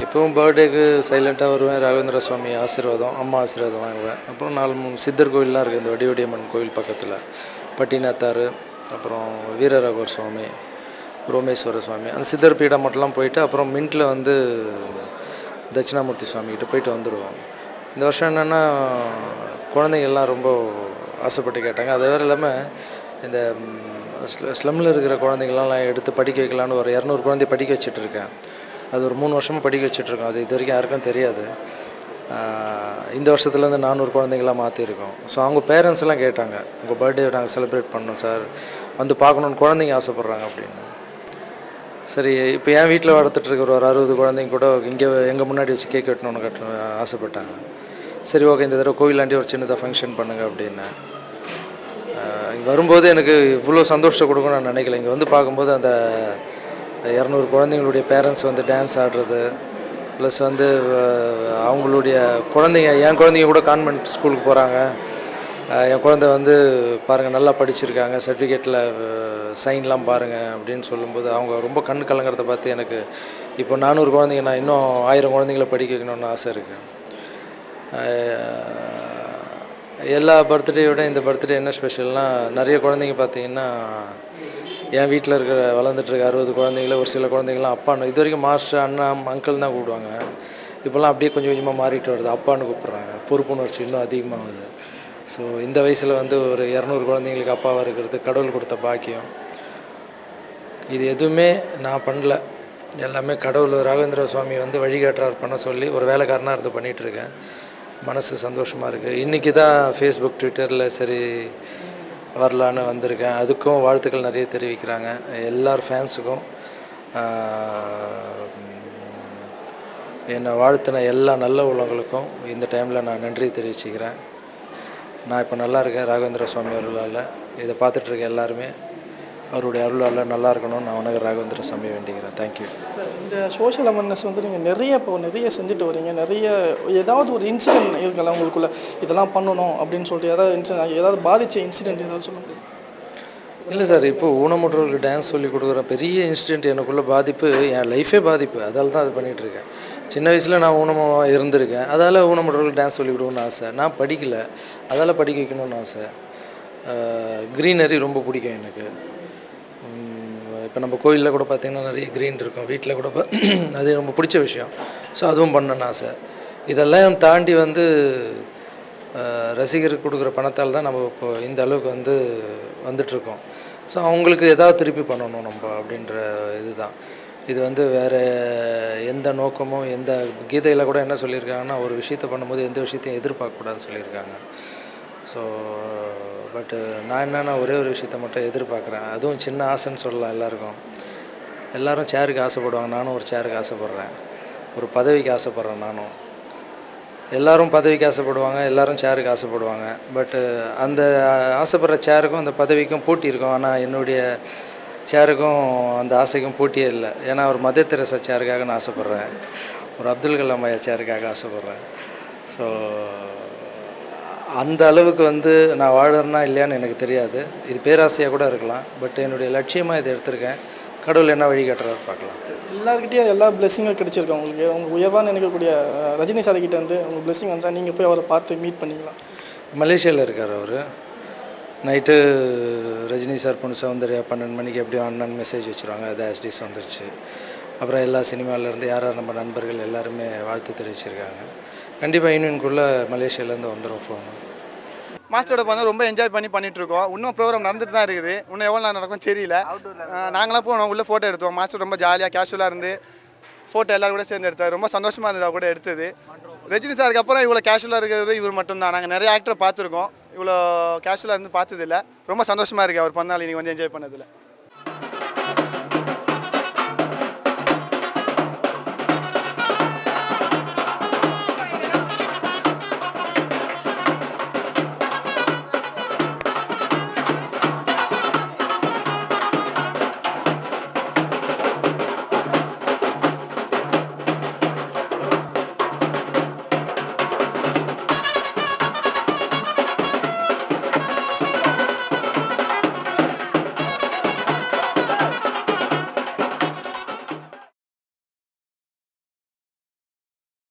எப்பவும் பர்த்டேக்கு சைலண்ட்டாக வருவேன். ராகவேந்திர சுவாமி ஆசீர்வாதம், அம்மா ஆசீர்வாதம் வாங்குவேன். அப்புறம் 4 3 சித்தர் கோயிலெலாம் இருக்குது இந்த வடிவடியம்மன் கோயில் பக்கத்தில். பட்டினத்தார், அப்புறம் வீரராகவர் சுவாமி, ரோமேஸ்வர சுவாமி, அந்த சித்தர் பீடம் மட்டும்லாம் போயிட்டு அப்புறம் மின்ட்டில் வந்து தட்சிணாமூர்த்தி சுவாமிகிட்ட போயிட்டு வந்துடுவோம். இந்த வருஷம் என்னென்னா குழந்தைங்கள்லாம் ரொம்ப ஆசைப்பட்டு கேட்டாங்க. அது வேறு இல்லாமல் இந்த ஸ்லம்மில் இருக்கிற குழந்தைங்களாம் நான் எடுத்து படிக்க வைக்கலான்னு ஒரு 200 குழந்தைய படிக்க வச்சிட்ருக்கேன். அது ஒரு 3 வருஷமாக படிக்க வச்சிட்ருக்கோம். அது இது வரைக்கும் யாருக்கும் தெரியாது. இந்த வருஷத்துலேருந்து 400 குழந்தைங்களாம் மாற்றிருக்கோம். ஸோ அவங்க பேரண்ட்ஸ் எல்லாம் கேட்டாங்க, உங்கள் பர்த்டே நாங்கள் செலிப்ரேட் பண்ணோம் சார், வந்து பார்க்கணுன்னு குழந்தைங்க ஆசைப்பட்றாங்க அப்படின்னு. சரி, இப்போ என் வீட்டில் வளர்த்துட்ருக்கிற ஒரு 60 குழந்தைங்க கூட இங்கே எங்கள் முன்னாடி வச்சு கேக் வெட்டணுன்னு ஆசைப்பட்டாங்க. சரி ஓகே, இந்த தடவை கோவிலாண்டி ஒரு சின்னதாக ஃபங்க்ஷன் பண்ணுங்கள் அப்படின்னு. வரும்போது எனக்கு இவ்வளோ சந்தோஷத்தை கொடுக்கும்னு நான் நினைக்கல. இங்கே வந்து பார்க்கும்போது அந்த 200 குழந்தைங்களுடைய பேரண்ட்ஸ் வந்து டான்ஸ் ஆடுறது, ப்ளஸ் வந்து அவங்களுடைய குழந்தைங்க, என் குழந்தைங்க கூட கான்வென்ட் ஸ்கூலுக்கு போகிறாங்க, என் குழந்தை வந்து பாருங்கள் நல்லா படிச்சிருக்காங்க, சர்டிஃபிகேட்டில் சைன்லாம் பாருங்கள் அப்படின்னு சொல்லும்போது அவங்க ரொம்ப கண் கலங்கிறத பார்த்து எனக்கு இப்போ 400 குழந்தைங்க, நான் இன்னும் 1000 குழந்தைங்கள படிக்க வைக்கணும்னு ஆசை இருக்குது. எல்லா பர்த்டேயோட இந்த பர்த்டே என்ன ஸ்பெஷல்னால், நிறைய குழந்தைங்க பார்த்தீங்கன்னா என் வீட்டில் இருக்கிற வளர்ந்துட்டுருக்க 60 குழந்தைங்கள ஒரு சில குழந்தைங்களாம் அப்பான்னு, இது வரைக்கும் மாஸ்டர் அண்ணா அங்கிள் தான் கூப்பிடுவாங்க. இப்போல்லாம் அப்படியே கொஞ்சம் கொஞ்சமாக மாறிட்டு வருது, அப்பான்னு கூப்பிட்றாங்க. பொறுப்புணர்ச்சி இன்னும் அதிகமாகுது. ஸோ இந்த வயசில் வந்து ஒரு 200 குழந்தைங்களுக்கு அப்பாவாக இருக்கிறது கடவுள் கொடுத்த பாக்கியம். இது எதுவுமே நான் பண்ணல, எல்லாமே கடவுள் ராகவேந்திர சுவாமி வந்து வழிகாட்டுறார் பண்ண சொல்லி ஒரு வேலைக்காரனாக இருந்து பண்ணிகிட்ருக்கேன். மனசு சந்தோஷமாக இருக்குது. இன்றைக்கி தான் ஃபேஸ்புக் ட்விட்டரில் சரி வரலான்னு வந்திருக்கேன். அதுக்கும் வாழ்த்துக்கள் நிறைய தெரிவிக்கிறாங்க எல்லார் ஃபேன்ஸுக்கும். என்னை வாழ்த்தின எல்லா நல்ல உள்ளவங்களுக்கும் இந்த டைமில் நான் நன்றி தெரிவிச்சுக்கிறேன். நான் இப்போ நல்லா இருக்கேன் ராகவேந்திர சுவாமி அருளால். இதை பார்த்துட்ருக்க எல்லாருமே அவருடைய அருளால் நல்லா இருக்கணும்னு நான் உனக்கு ராகவேந்திர சாமி வேண்டிக்கிறேன். Thank you sir. இந்த சோஷியல் அவேர்னஸ் வந்து நீங்கள் நிறைய செஞ்சுட்டு வரீங்க. ஏதாவது ஒரு இன்சிடென்ட் இருக்கலாம் உங்களுக்குள்ள, இதெல்லாம் பண்ணணும் அப்படின்னு சொல்லிட்டு ஏதாவது பாதித்த இன்சிடென்ட் ஏதாவது சொல்ல முடியும்? இல்லை சார், இப்போது ஊனமுற்றவர்களுக்கு டான்ஸ் சொல்லி கொடுக்குற பெரிய இன்சிடென்ட் எனக்குள்ள பாதிப்பு, என் லைஃபே பாதிப்பு. அதால் தான் அது பண்ணிகிட்ருக்கேன். சின்ன வயசில் நான் ஊனமாக இருந்திருக்கேன், அதால் ஊனமுற்றவர்களுக்கு டான்ஸ் சொல்லி கொடுக்கணும்னு ஆசை. நான் படிக்கலை, அதால் படிக்க வைக்கணும்னு ஆசை. க்ரீனரி ரொம்ப பிடிக்கும் எனக்கு. இப்போ நம்ம கோயிலில் கூட பார்த்திங்கன்னா நிறைய க்ரீன் இருக்கும், வீட்டில் கூட அது ரொம்ப பிடிச்ச விஷயம். ஸோ அதுவும் பண்ணணும்னு ஆசை. இதெல்லாம் தாண்டி வந்து ரசிகருக்கு கொடுக்குற பணத்தால் தான் நம்ம இப்போ இந்த அளவுக்கு வந்து வந்துட்ருக்கோம். ஸோ அவங்களுக்கு எதாவது திருப்பி பண்ணணும் நம்ம அப்படின்ற இதுதான். இது வந்து வேறு எந்த நோக்கமும், எந்த கீதையில் கூட என்ன சொல்லியிருக்காங்கன்னா, ஒரு விஷயத்தை பண்ணும்போது எந்த விஷயத்தையும் எதிர்பார்க்கக்கூடாதுன்னு சொல்லியிருக்காங்க. ஸோ பட்டு நான் என்னென்னா ஒரே ஒரு விஷயத்த மட்டும் எதிர்பார்க்குறேன். அதுவும் சின்ன ஆசைன்னு சொல்லலாம். எல்லோரும் சேருக்கு ஆசைப்படுவாங்க, நானும் ஒரு சேருக்கு ஆசைப்பட்றேன். ஒரு பதவிக்கு ஆசைப்பட்றேன் நானும். எல்லோரும் பதவிக்கு ஆசைப்படுவாங்க, எல்லோரும் சேருக்கு ஆசைப்படுவாங்க. பட்டு அந்த ஆசைப்படுற சேருக்கும் அந்த பதவிக்கும் போட்டி இருக்கும். ஆனால் என்னுடைய சேருக்கும் அந்த ஆசைக்கும் போட்டியே இல்லை. ஏன்னா ஒரு மதர் தெரசா சேருக்காக நான் ஆசைப்பட்றேன், ஒரு அப்துல் கலாம் ஐயா சேருக்காக ஆசைப்பட்றேன். ஸோ அந்த அளவுக்கு வந்து நான் வாழறேன்னா இல்லையான்னு எனக்கு தெரியாது. இது பேராசையாக கூட இருக்கலாம். பட் என்னுடைய லட்சியமாக இதை எடுத்திருக்கேன். கடவுள் என்ன வழிகாட்டுறாரு பார்க்கலாம். எல்லாருக்கிட்டையும் எல்லா பிளெஸிங்கும் கிடைச்சிருக்கு உங்களுக்கு. உங்கள் உயர்வான நினைக்கக்கூடிய ரஜினி சார்கிட்ட வந்து உங்கள் பிளெஸிங் வந்துச்சா, நீங்கள் போய் அவரை பார்த்து மீட் பண்ணிங்களா? மலேசியாவில் இருக்கார் அவர். நைட்டு ரஜினி சார் பொண்ணு சௌந்தர்யா 12 மணிக்கு எப்படியும் அண்ணன் மெசேஜ் வச்சுருவாங்க, அது ஆஸ்டிஸ் வந்துருச்சு. அப்புறம் எல்லா சினிமாவிலேருந்து யார் நம்ம நண்பர்கள் எல்லாருமே வாழ்த்து தெரிவிச்சிருக்காங்க. கண்டிப்பாக யூனியனுக்குள்ளே மலேசியாவிலேருந்து வந்துடும் ஃபோனு. மாஸ்டரோட வந்து ரொம்ப என்ஜாய் பண்ணிட்டு இருக்கோம். இன்னும் ப்ரோக்ராம் நடந்துட்டு தான் இருக்குது. இன்னும் எவ்வளோ நேரம் நடக்கும் தெரியல. நாங்களாம் போனோம், உள்ளே ஃபோட்டோ எடுத்தோம். மாஸ்டர் ரொம்ப ஜாலியாக கேஷுவலாக இருந்து ஃபோட்டோ எல்லாரும் கூட சேர்ந்து எடுத்தார். ரொம்ப சந்தோஷமாக இருந்தது கூட எடுத்தது. ரஜினி சாருக்கு அப்புறம் இவ்வளோ கேஷுவலாக இருக்கிறது இவர் மட்டும்தான். நாங்கள் நிறைய ஆக்டரை பார்த்துருக்கோம், இவ்வளோ கேஷுவலாக இருந்து பார்த்ததில்ல. ரொம்ப சந்தோஷமாக இருக்குது அவர் பண்ணாலும் இன்றைக்கி வந்து என்ஜாய் பண்ணதில்லை.